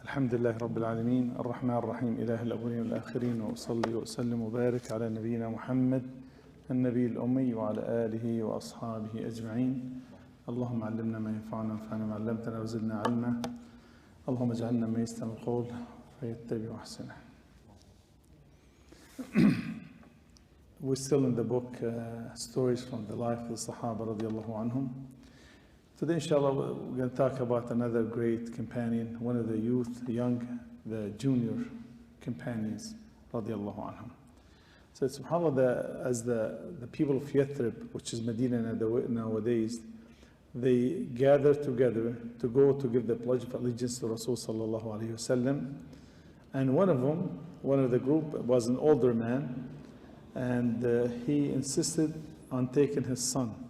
الحمد لله رب العالمين الرحمن الرحيم إله الأولين والآخرين وأصلي وأسلم وبارك على نبينا محمد النبي الأمي وعلى آله وأصحابه أجمعين. اللهم علمنا ما ينفعنا وانفعنا ما علمتنا وزدنا علما. اللهم اجعلنا من يستمع القول فيتبع أحسنه. We're still in the book Stories from the Life of the Sahabah radiallahu anhum. Today, inshallah, we're going to talk about another great companion, one of the youth, the junior companions, radiallahu anhum. So, subhanAllah, as the people of Yathrib, which is Medina nowadays, they gather together to go to give the pledge of allegiance to Rasul sallallahu alayhi wasallam. And one of the group was an older man, and he insisted on taking his son.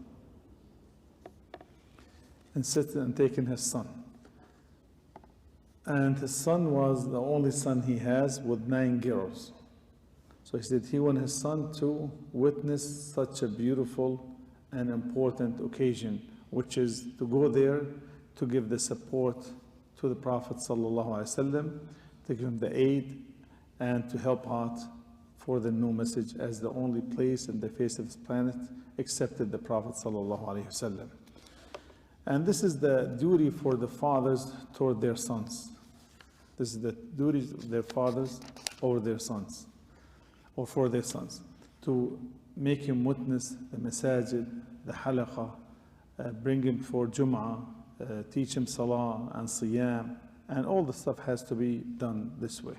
And his son was the only son he has with 9 girls. So he said he wanted his son to witness such a beautiful and important occasion, which is to go there to give the support to the Prophet ﷺ, to give him the aid and to help out for the new message, as the only place in the face of this planet accepted the Prophet ﷺ. And this is the duty for the fathers toward their sons. This is the duty of their fathers over their sons, or for their sons, to make him witness the masajid, the halaqah, bring him for Jum'ah, teach him salah and siyam, and all the stuff has to be done this way.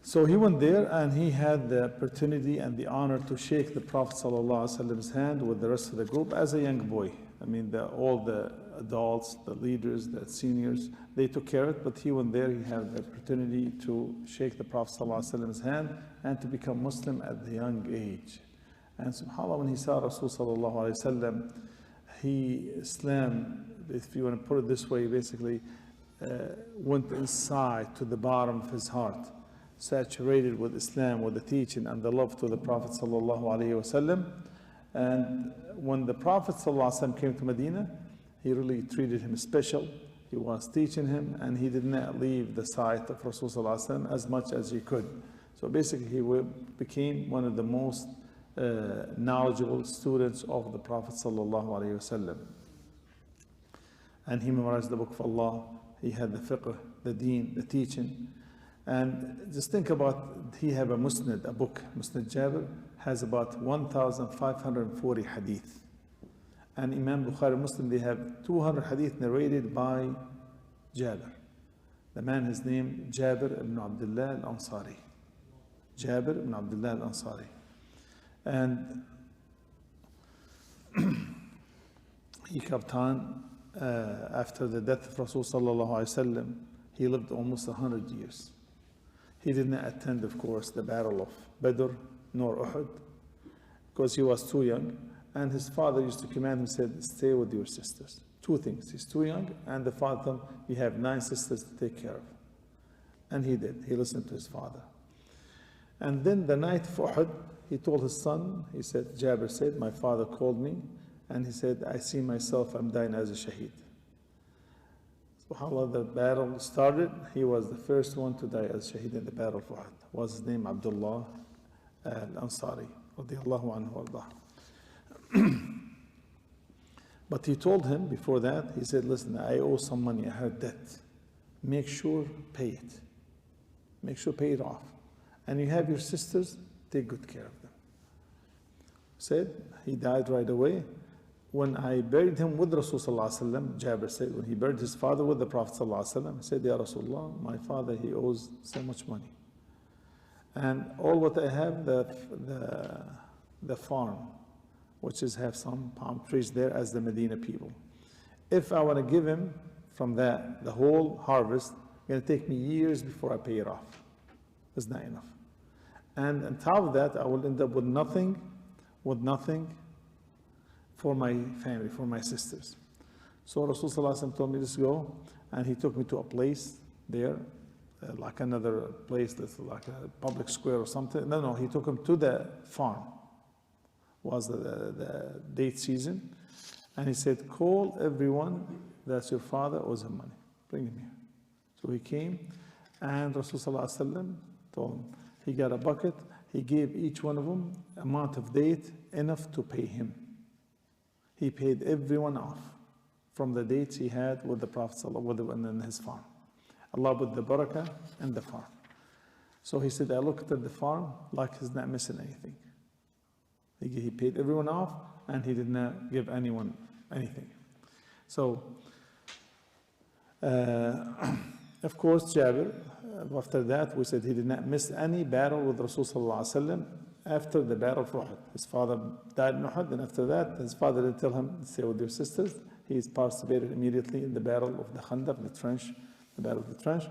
So he went there and he had the opportunity and the honor to shake the Prophet ﷺ's hand with the rest of the group as a young boy. I mean, all the adults, the leaders, the seniors, they took care of it, but he went there, he had the opportunity to shake the Prophet ﷺ's hand and to become Muslim at the young age. And subhanAllah, when he saw Rasul ﷺ, Islam, if you want to put it this way, basically went inside to the bottom of his heart, saturated with Islam, with the teaching and the love to the Prophet sallallahu alaihi wasallam. And when the Prophet sallallahu alaihi wasallam came to Medina, he really treated him special. He was teaching him, and he did not leave the sight of Rasul sallallahu alaihi wasallam as much as he could. So basically, he became one of the most knowledgeable students of the Prophet sallallahu alaihi wasallam. And he memorized the book of Allah. He had the fiqh, the deen, the teaching. And just think about, he have a musnad, a book, Musnad Jabir, has about 1,540 hadith. And Imam Bukhari Muslim, they have 200 hadith narrated by Jabir. The man, his name, Jabir ibn Abd-Allah al-Ansari. Jabir ibn Abd-Allah al-Ansari. And he kept on, after the death of Rasul sallallahu alayhi wa sallam, he lived almost 100 years. He did not attend, of course, the battle of Badr nor Uhud, because he was too young. And his father used to command him, said, stay with your sisters. 2 things. He's too young, and the father told him, you have 9 sisters to take care of. And he did. He listened to his father. And then the night of Uhud, he told his son, he said, Jabir said, my father called me, and he said, I see myself, I'm dying as a shaheed. SubhanAllah, the battle started. He was the first one to die as shaheed in the battle of Uhud. Was his name Abdullah al-Ansari, radiallahu anhu wardah. But he told him before that, he said, listen, I owe some money, I have debt. Make sure pay it. Make sure pay it off. And you have your sisters, take good care of them. Said, he died right away. When I buried him with Rasulullah sallallahu alaihi wasallam, Jabir said, when he buried his father with the Prophet sallallahu alaihi wasallam, he said, Ya Rasulullah, my father, he owes so much money. And all what I have, the farm, which is have some palm trees there as the Medina people. If I want to give him from that, the whole harvest, it's going to take me years before I pay it off. It's not enough. And on top of that, I will end up with nothing for my family, for my sisters. So Rasulullah told me, let's go. And he took me to a place there, like another place that's like a public square or something. No, he took him to the farm. Was the date season. And he said, call everyone that's your father owes him money. Bring him here. So he came, and Rasulullah told him, he got a bucket, he gave each one of them amount of date enough to pay him. He paid everyone off from the dates he had with the Prophet in his farm. Allah put the barakah in the farm. So he said, I looked at the farm like he's not missing anything. He paid everyone off, and he did not give anyone anything. So, of course, Jabir, after that, we said he did not miss any battle with Rasulullah after the battle of Uhud. His father died in Uhud, and after that, his father didn't tell him, stay with your sisters. He participated immediately in the battle of the Khandaq, the trench, the battle of the trench.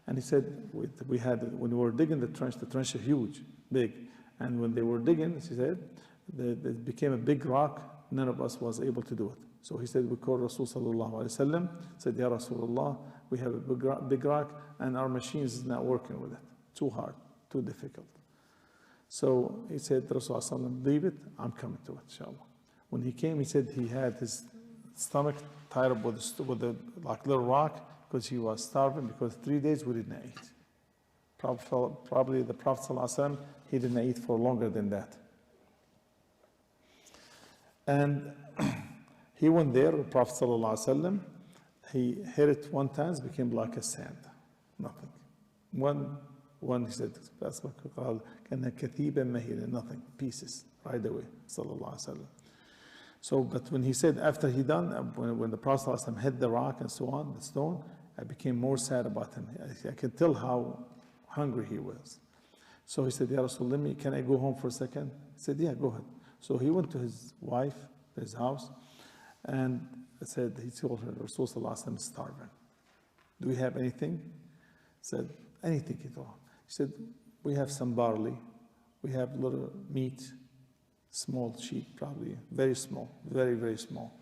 And he said, we had, when we were digging the trench is huge, big. And when they were digging, he said, it became a big rock. None of us was able to do it. So he said, we called Rasul sallallahu alayhi wasallam, said, Ya Rasulullah, we have a big rock, and our machines is not working with it. Too hard, too difficult. So he said, Rasulullah, leave it, I'm coming to it, inshallah. When he came, he said he had his stomach tied up with the like little rock, because he was starving, because 3 days we did not eat. Probably the Prophet ﷺ, he did not eat for longer than that. And he went there, the Prophet ﷺ, he hit it one time, it became like a sand, nothing. One he said, nothing, pieces, right away, ﷺ. So, but when he said, after he done, when the Prophet ﷺ hit the rock and so on, the stone, I became more sad about him. I could tell how hungry he was. So he said, Ya Rasul, can I go home for a second? He said, yeah, go ahead. So he went to his wife, his house, and he told her, Rasul ﷺ is starving. Do we have anything? He said, anything at all. He said, we have some barley, we have little meat, small sheep, probably, very small, very, very small.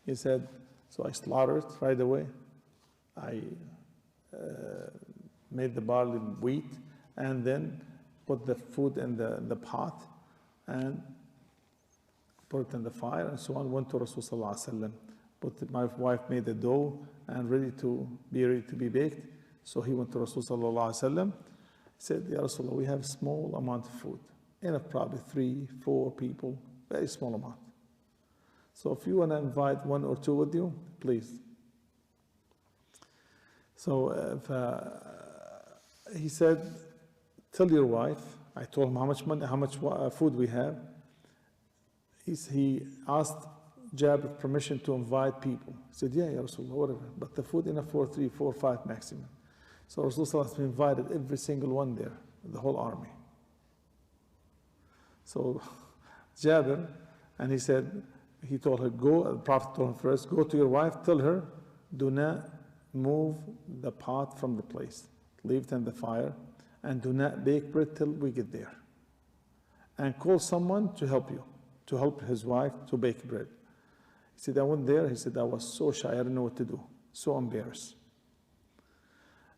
He said, so I slaughtered it right away. I made the barley wheat, and then put the food in the pot, and put it in the fire, and so on. Went to Rasulullah sallallahu alaihi wasallam. My wife made the dough and ready to be baked. So he went to Rasulullah sallallahu alaihi wasallam. He said, Ya Rasulullah, we have a small amount of food, enough probably 3-4 people, very small amount. So if you want to invite 1 or 2 with you, please. So he said, tell your wife. I told him how much money, how much food we have. He asked Jabir permission to invite people. He said, yeah, Ya Rasulullah, whatever. But the food enough for 3, 4, 5 maximum. So Rasulullah invited every single one there, the whole army. So Jabir, and he told her, go, the Prophet told him first, go to your wife, tell her, do not move the pot from the place. Leave it in the fire, and do not bake bread till we get there. And call someone to help you, to help his wife to bake bread. He said, I went there, he said, I was so shy, I didn't know what to do, so embarrassed.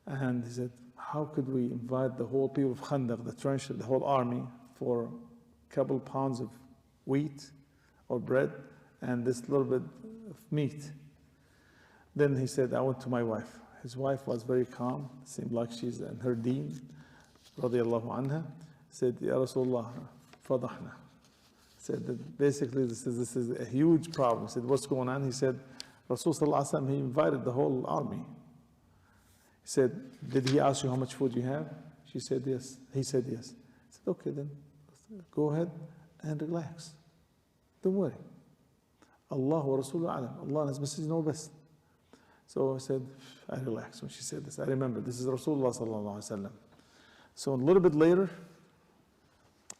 And he said, how could we invite the whole people of Khandaq, the trench, the whole army, for a couple pounds of wheat or bread and this little bit of meat? Then he said, I went to my wife. His wife was very calm, seemed like she's in her deen, radiallahu anha. Said, Ya Rasulullah, fadahna. Said that basically this is a huge problem. He said, what's going on? He said, Rasulullah, he invited the whole army. He said, did he ask you how much food you have? She said, yes. He said, yes. He said, okay, then go ahead and relax. Don't worry. Allah wa Rasulullah alam. Allah and His Messenger know best. So I said, I relaxed when she said this. I remember, this is Rasulullah sallallahu alaihi wasallam. So a little bit later,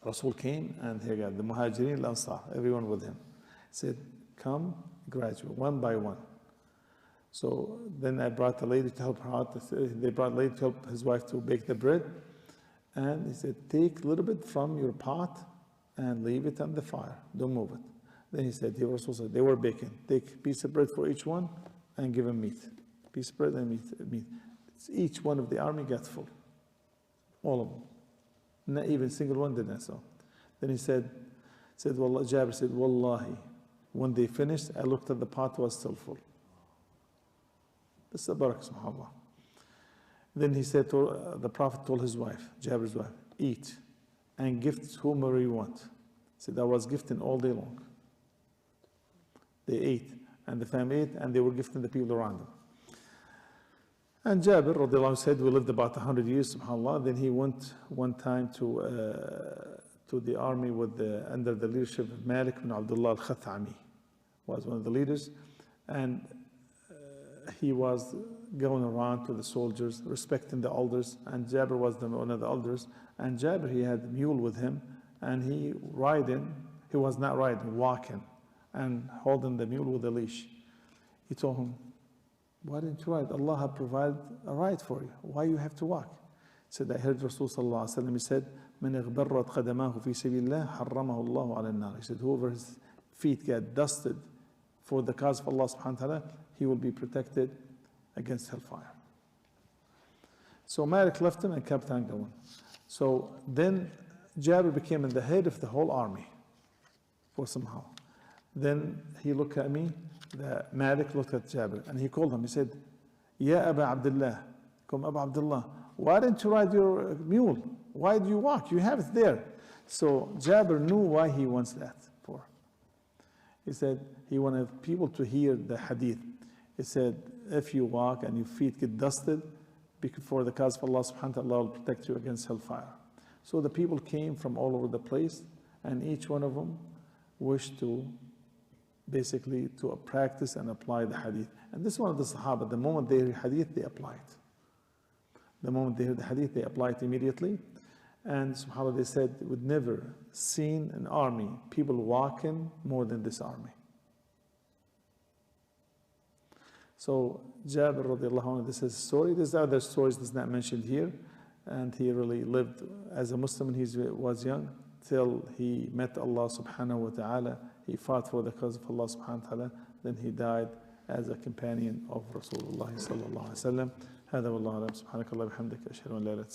Rasul came, and he got the Muhajirin, Ansar, everyone with him. He said, come, graduate, one by one. So then I brought the lady to help her out. They brought the lady to help his wife to bake the bread. And he said, take a little bit from your pot and leave it on the fire. Don't move it. Then he said, Rasul said, they were baking. Take a piece of bread for each one and give them meat. Piece of bread and meat. Each one of the army got full. All of them. Not even a single one did that. So then he said, Wallah, Jabir said, Wallahi, when they finished, I looked at the pot was still full. This is the barakah, subhanAllah. Then he said the Prophet told his wife, Jabir's wife, eat and gift whomever you want. So that was gifting all day long. They ate, and the family ate, and they were gifting the people around them. And Jabir radiallahu anhu said, we lived about 100 years, subhanAllah. Then he went one time to the army under the leadership of Malik ibn Abd-Allah al-Khathami, was one of the leaders. And he was going around to the soldiers, respecting the elders, and Jabir was one of the elders. And Jabir, he had a mule with him, and he was not riding, walking, and holding the mule with a leash. He told him, why didn't you ride? Allah had provided a ride for you. Why you have to walk? He said, I heard Rasul sallallahu alaihi wasallam, he said, من اغبرت قدماه في سبيل الله حرمه الله على النار. He said, whoever his feet get dusted for the cause of Allah subhanahu wa ta'ala, he will be protected against hellfire. So Malik left him and kept on going. So then Jabir became the head of the whole army for somehow. Then he looked at me, Malik looked at Jabir, and he called him. He said, Ya Aba Abdullah, come Abu Abdullah, why didn't you ride your mule? Why do you walk? You have it there. So Jabir knew why he wants that for. He said he wanted people to hear the hadith. He said, if you walk and your feet get dusted, for the cause of Allah subhanahu wa ta'ala will protect you against hellfire. So the people came from all over the place, and each one of them wished to basically to practice and apply the hadith. And this is one of the Sahabah, the moment they hear hadith, they apply it. The moment they hear the hadith, they apply it immediately. And subhanAllah, they said, they would never seen an army, people walking more than this army. So Jabir radiallahu anhu, this is his story. There's other stories that's not mentioned here. And he really lived as a Muslim when he was young, till he met Allah subhanahu wa ta'ala. He fought for the cause of Allah subhanahu wa ta'ala. Then he died as a companion of Rasulullah sallallahu alayhi wa sallam. هذا والله أعلم. سبحانك اللهم وبحمدك أشهد أن لا إله إلا أنت